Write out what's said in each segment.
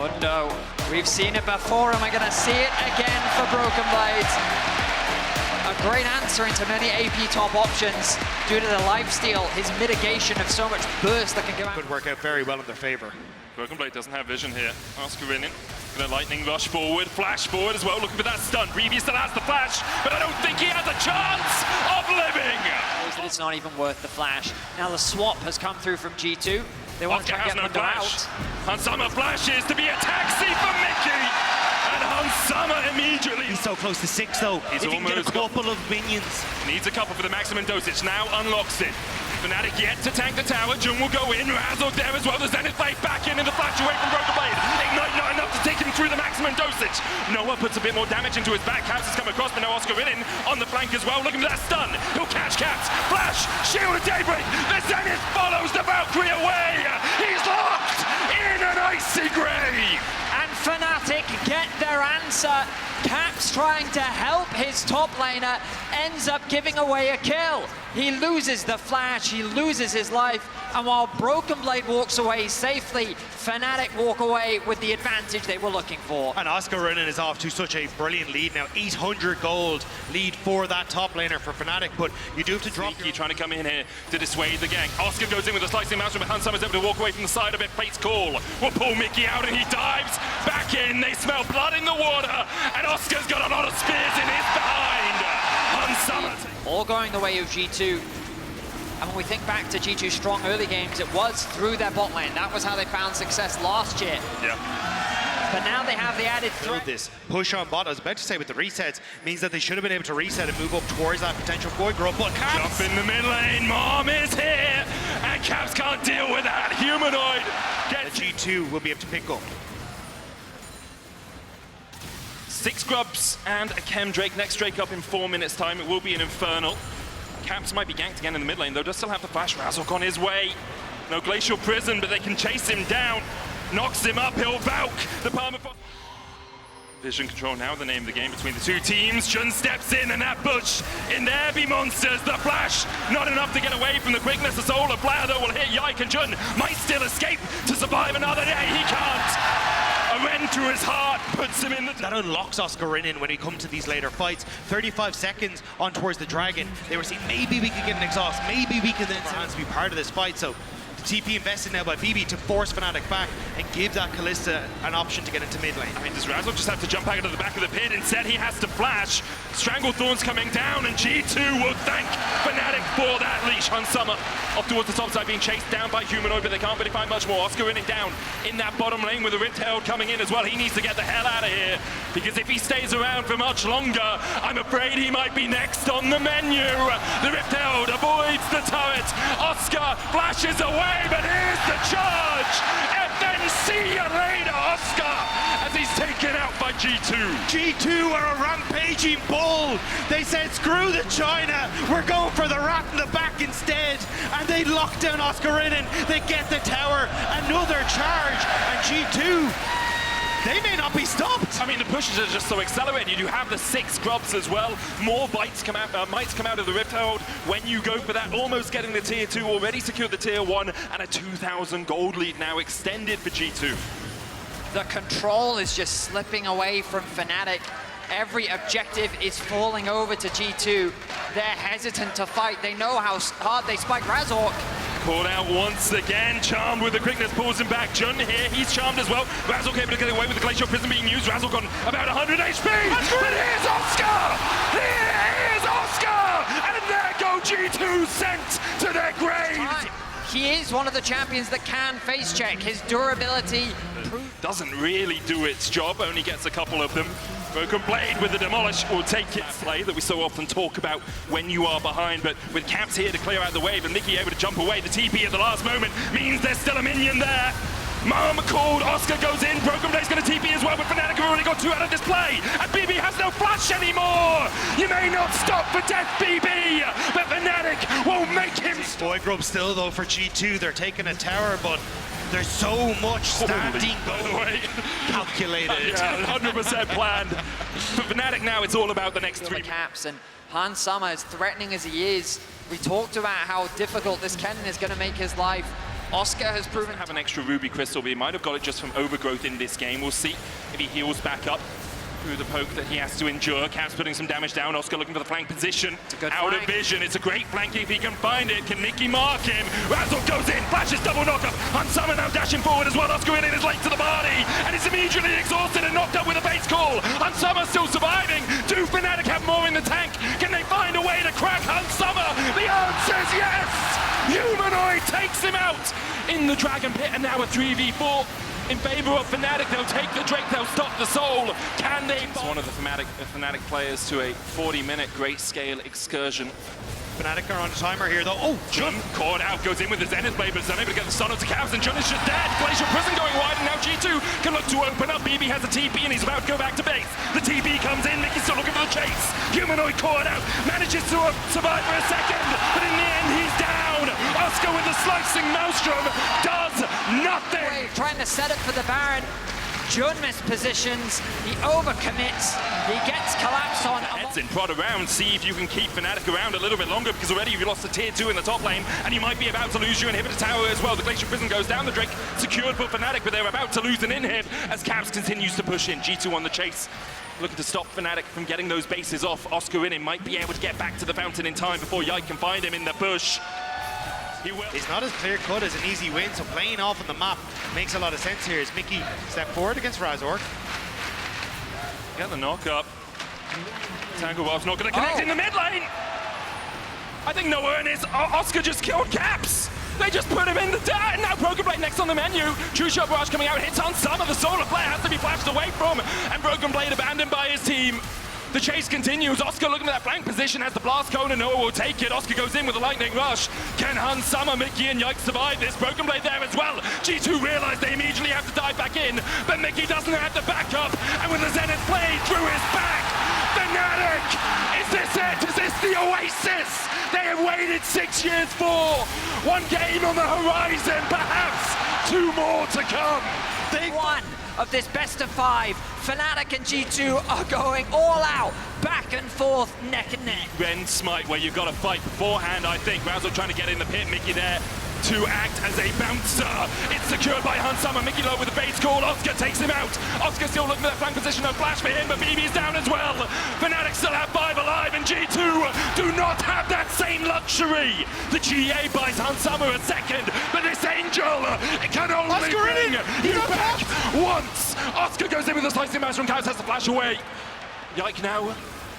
Oh no, we've seen it before and we're going to see it again for Broken Blades. A great answer into many AP top options due to the lifesteal, his mitigation of so much burst that can give out. Could work out very well in their favor. Broken Blade doesn't have vision here. Oscar in it. Gonna lightning rush forward, flash forward as well, looking for that stun. Reeve still has the flash, but I don't think he has a chance of living! It's not even worth the flash. Now the swap has come through from G2. They want to try and get Mundo out. Hansama flashes to be a taxi for Mickey! And Hansama immediately... He's so close to 6 though. He's if he can get a couple of minions. Needs a couple for the maximum dosage, now unlocks it. Fnatic yet to tank the tower, Jung will go in, Razzle there as well, the Zenith Blade back in the flash away from Broken Blade. Ignite not enough to take him through the maximum dosage. Noah puts a bit more damage into his back, Caps has come across, but now Oscar in on the flank as well, looking for that stun. He'll catch Caps, flash, shield of Daybreak, the Zenith follows the Valkyrie away. He's locked in an icy grave. And Fnatic get their answer. Caps trying to help his top laner, ends up giving away a kill. He loses the flash, he loses his life, and while Broken Blade walks away safely, Fnatic walk away with the advantage they were looking for. And Oscar Rinnan is off to such a brilliant lead now. 800 gold lead for that top laner for Fnatic, but you do have to drop. Sneaky trying to come in here to dissuade the gang. Oscar goes in with a slicing mouse, but Hansama's able to walk away from the side of it. Fate's call will pull Mickey out, and he dives back in. They smell blood in the water, and Oscar's got a lot of spears in his behind. Hansama. All going the way of G2. And when we think back to G2's strong early games, it was through their bot lane. That was how they found success last year. Yeah. But now they have the added threat. This push on bot, I was about to say with the resets, means that they should have been able to reset and move up towards that potential void growth. But Caps! Jump in the mid lane, Mom is here! And Caps can't deal with that humanoid! The G2 will be able to pick up. 6 grubs and a Chem Drake. Next Drake up in 4 minutes time. It will be an Infernal. Caps might be ganked again in the mid lane, though. Does still have the flash. Razork on his way. No Glacial Prison, but they can chase him down. Knocks him up. He'll Valk. The Palmer. Vision control now, the name of the game between the two teams. Jun steps in, and that bush. In there be monsters. The flash. Not enough to get away from the quickness. The solar flare, though, will hit Yike, and Jun might still escape to survive another day. He can't. A rend to his heart puts him in the... That unlocks Oscar Rinnan when he comes to these later fights. 35 seconds on towards the Dragon. They were saying maybe we could get an exhaust, maybe we can then chance to be part of this fight. So the TP invested now by BB to force Fnatic back and give that Kalista an option to get into mid lane. I mean, does Razzle just have to jump back into the back of the pit? Instead, he has to flash. Stranglethorn's coming down, and G2 will thank Fnatic for that leash. Hansama off towards the top side, being chased down by Humanoid, but they can't really find much more. Oscar in it down in that bottom lane with the Rift Herald coming in as well. He needs to get the hell out of here, because if he stays around for much longer, I'm afraid he might be next on the menu. The Rift Herald avoids the turret. Oscar flashes away, but here's the charge. FNC you later, Oscar, as he's taken out by G2. G2 are a rampaging bull. They said, screw the China, we're going for the rat in the back instead. And they lock down Oscar Rinnan. They get the tower, another charge, and G2, they may not be stopped. I mean, the pushes are just so accelerated. You have the 6 grubs as well. More bites come out, mites come out of the Rift Herald when you go for that. Almost getting the tier 2, already secured the tier 1, and a 2,000 gold lead now extended for G2. The control is just slipping away from Fnatic. Every objective is falling over to G2. They're hesitant to fight. They know how hard they spike Razork. Caught out once again, charmed with the quickness, pulls him back. Jun here, he's charmed as well. Razork able to get away with the Glacial Prison being used. Razork on about 100 HP. But here's Oscar! Here is Oscar! And there go G2 sent to their graves. He is one of the champions that can face check. His durability doesn't really do its job, only gets a couple of them. Broken Blade with the Demolish will take its play that we so often talk about when you are behind, but with Caps here to clear out the wave and Mickey able to jump away, the TP at the last moment means there's still a minion there. Mom called, Oscar goes in, Broken Blade's going to TP as well, but Fnatic have already got 2 out of this play, and BB has no flash anymore! You may not stop for death, BB, but Fnatic will make him stop. Void grub still though for G2, they're taking a tower, but there's so much standing going. Calculated. Yeah, 100% planned. For Fnatic now, it's all about the next 3 Caps, and Hansama, as threatening as he is, we talked about how difficult this Kennen is going to make his life. Oscar has proven Have an extra ruby crystal, but he might have got it just from overgrowth in this game. We'll see if he heals back up through the poke that he has to endure. Caps putting some damage down. Oscar looking for the flank position. Out of vision. It's a great flank if he can find it. Can Mickey mark him? Razzle goes in. Flashes double knockup. Unsummoned now dashing forward as well. Oscar in is late to the party. And he's immediately exhausted and knocked up with a base call. Unsummoned still surviving. Do Fnatic have more in the tank? Can they find a way to crack Unsummoned? The answer is yes! Humanoid takes him out in the Dragon Pit, and now a 3v4. In favor of Fnatic, they'll take the Drake, they'll stop the Soul. Can they? It's one of the Fnatic players to a 40-minute great-scale excursion. Fnatic are on timer here though. Oh, Jun caught out, goes in with the Zenith Blade, but is unable to get the stun onto Cavs, and Jun is just dead. Glacial Prison going wide, and now G2 can look to open up. BB has a TP, and he's about to go back to base. The TP comes in, Mickey's still looking for the chase. Humanoid caught out, manages to survive for a second, but in the end, he's down. Oscar with the slicing Maelstrom does nothing. trying to set up for the Baron. Jun mispositions, he overcommits, he gets collapsed on. Heads in, prod around, see if you can keep Fnatic around a little bit longer, because already you've lost a tier 2 in the top lane, and you might be about to lose your inhibitor tower as well. The Glacial Prison goes down, the Drake secured for Fnatic, but they're about to lose an inhib as Caps continues to push in. G2 on the chase, looking to stop Fnatic from getting those bases off. Oscar in might be able to get back to the fountain in time before Yike can find him in the bush. He will. It's not as clear-cut as an easy win, so playing off on the map makes a lot of sense here. As Mickey step forward against Razork. Get the knock-up. Tangle Bob's not going to connect in the mid lane. I think no earnest. Oscar just killed Caps. They just put him in the dirt. Now Broken Blade next on the menu. True Shot Barrage coming out, hits on some of the Solar Flare, has to be flashed away from, and Broken Blade abandoned by his team. The chase continues. Oscar looking for that flank position, has the blast cone, and Noah will take it. Oscar goes in with a lightning rush. Can Hun, Summer, Mickey, and Yike survive this? Broken Blade there as well. G2 realize they immediately have to dive back in, but Mickey doesn't have the backup, and with the Zenith Blade through his back, Fnatic! Is this it? Is this the oasis they have waited 6 years for? One game on the horizon, perhaps 2 more to come. Day 1 of this best of 5. Fnatic and G2 are going all out, back and forth, neck and neck. Ren Smite, where you've got to fight beforehand, I think. Razzle trying to get in the pit, Mickey there to act as a bouncer. It's secured by Hun Summer. Mickey low with the base call. Oscar takes him out. Oscar still looking for that flank position. No flash for him, but BB's down as well. Fnatic still have 5 alive, and G2 do not have that same luxury. The GA buys Hun Summer a second, but this Angel, it can only Oscar bring you back top. once. Oscar goes in with a slicing mash from Kaz, has to flash away. Yike now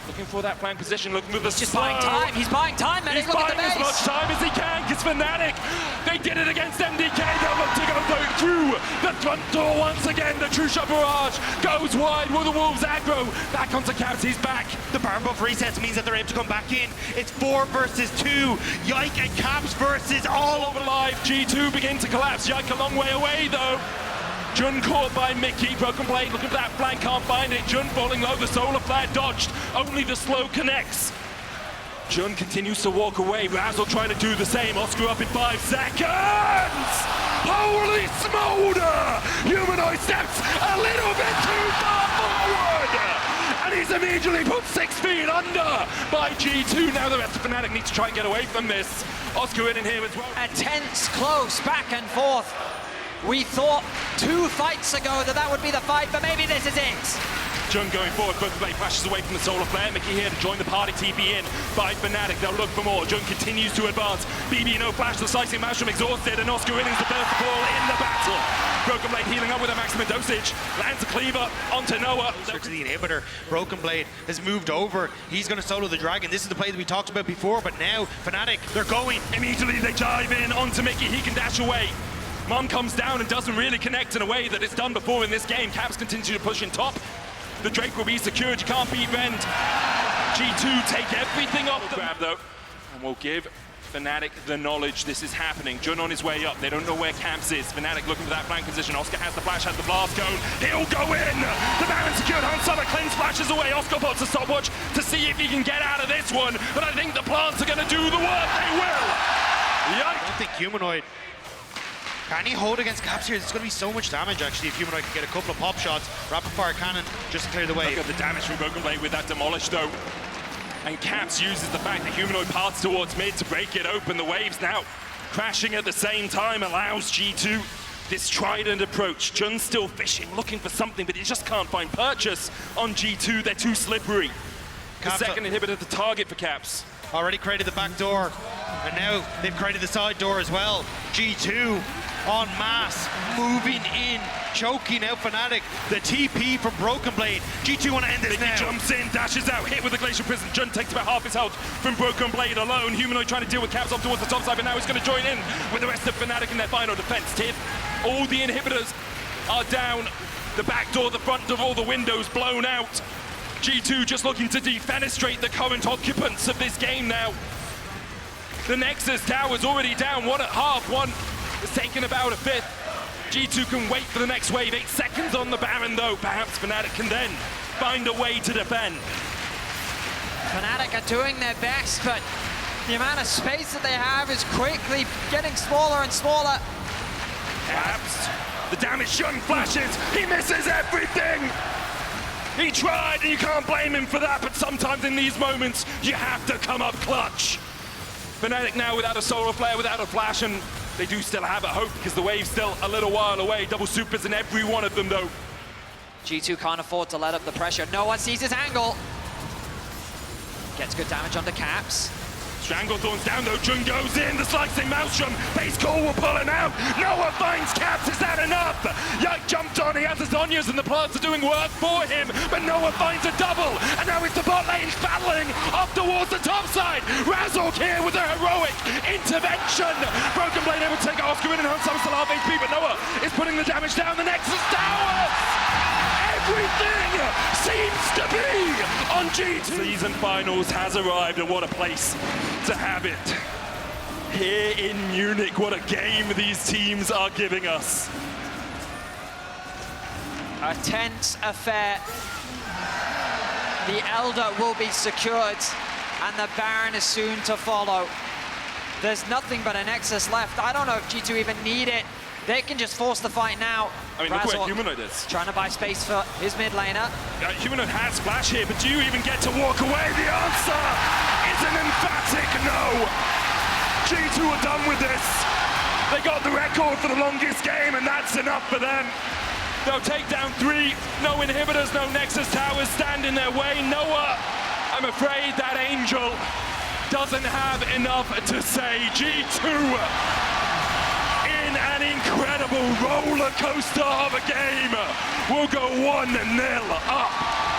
looking for that flank position, looking for the Just buying time, he's buying time, and he's look at buying the as base. much time as he can, because Fnatic, they did it against MDK, they'll look to go through the front door once again. The True Shot Barrage goes wide, will the Wolves aggro, back onto Caps, he's back. The Baron buff resets means that they're able to come back in. It's 4 versus 2. Yike and Caps versus all All alive, G2 begin to collapse, Yike a long way away though. Jun caught by Mickey, Broken Blade looking for that flank, can't find it. Jun falling low, the Solar Flare dodged, only the slow connects. Jun continues to walk away, Razzle trying to do the same, Oscar up in 5 seconds! Holy smolder! Humanoid steps a little bit too far forward! And he's immediately put 6 feet under by G2. Now the rest of Fnatic need to try and get away from this. Oscar in here as well. A tense, close, back and forth. We thought 2 fights ago that would be the fight, but maybe this is it. Jun going forward, Broken Blade flashes away from the Solar Flare. Mickey here to join the party, TP in by Fnatic. They'll look for more. Jun continues to advance. BB no flash, the slicing mash from exhausted, and Oscar innings the first ball in the battle. Broken Blade healing up with a maximum dosage. Lands a cleaver onto Noah. to the inhibitor. Broken Blade has moved over. He's going to solo the dragon. This is the play that we talked about before, but now Fnatic, they're going. Immediately they dive in onto Mickey. He can dash away. Mom comes down and doesn't really connect in a way that it's done before in this game. Caps continue to push in top. The Drake will be secured. You can't beat Rend. G2 take everything off the grab though, and we'll give Fnatic the knowledge this is happening. Jun on his way up. They don't know where Caps is. Fnatic looking for that flank position. Oscar has the flash, has the blast cone. He'll go in. The Baron secured. Hun Summer cleanse flashes away. Oscar puts a stopwatch to see if he can get out of this one. But I think the plants are going to do the work. They will. I don't think Humanoid. Can he hold against Caps here? There's going to be so much damage, actually, if Humanoid can get a couple of pop shots. Rapid fire cannon just to clear the way. Look at the damage from Broken Blade with that demolish, though. And Caps uses the fact that Humanoid paths towards mid to break it open. The waves now crashing at the same time allows G2 this trident approach. Jun's still fishing, looking for something, but he just can't find purchase on G2. They're too slippery. The second inhibitor, the target for Caps. Already created the back door, and now they've created the side door as well. G2 en masse, moving in, choking out Fnatic. The TP from Broken Blade. G2 want to end this now. He jumps in, dashes out, hit with the Glacial Prison. Jun takes about half his health from Broken Blade alone. Humanoid trying to deal with Caps up towards the top side, but now he's going to join in with the rest of Fnatic in their final defense. Tip, all the inhibitors are down. The back door, the front door, all the windows blown out. G2 just looking to defenestrate the current occupants of this game now. The Nexus tower's already down, one at half, one is taking about a fifth. G2 can wait for the next wave, 8 seconds on the Baron though. Perhaps Fnatic can then find a way to defend. Fnatic are doing their best, but the amount of space that they have is quickly getting smaller and smaller. Perhaps the damage Jun flashes, he misses everything! He tried, and you can't blame him for that, but sometimes in these moments, you have to come up clutch. Fnatic now without a solar flare, without a flash, and they do still have a hope because the wave's still a little while away. Double supers in every one of them, though. G2 can't afford to let up the pressure. No one sees his angle. Gets good damage onto Caps. Stranglethorn's down though, Jun goes in, the slicing Maelstrom, base call will pull him out, Noah finds Caps, is that enough? Yike jumped on, he has his Zhonya's and the plants are doing work for him, but Noah finds a double, and now it's the bot lane battling up towards the top side. Razork here with a heroic intervention. Broken Blade able to take Oscar in and Handsome still half HP, but Noah is putting the damage down, the Nexus tower! Everything seems to be on G2. Season finals has arrived, and what a place to have it. Here in Munich, what a game these teams are giving us. A tense affair. The Elder will be secured, and the Baron is soon to follow. There's nothing but a Nexus left. I don't know if G2 even need it. They can just force the fight now. I mean, look where Humanoid is. Trying to buy space for his mid laner. Humanoid has Flash here, but do you even get to walk away? The answer is an emphatic no. G2 are done with this. They got the record for the longest game, and that's enough for them. They'll take down 3. No inhibitors, no Nexus towers stand in their way. Noah, I'm afraid that Angel doesn't have enough to say. G2 an incredible roller coaster of a game. We'll go 1-0 up.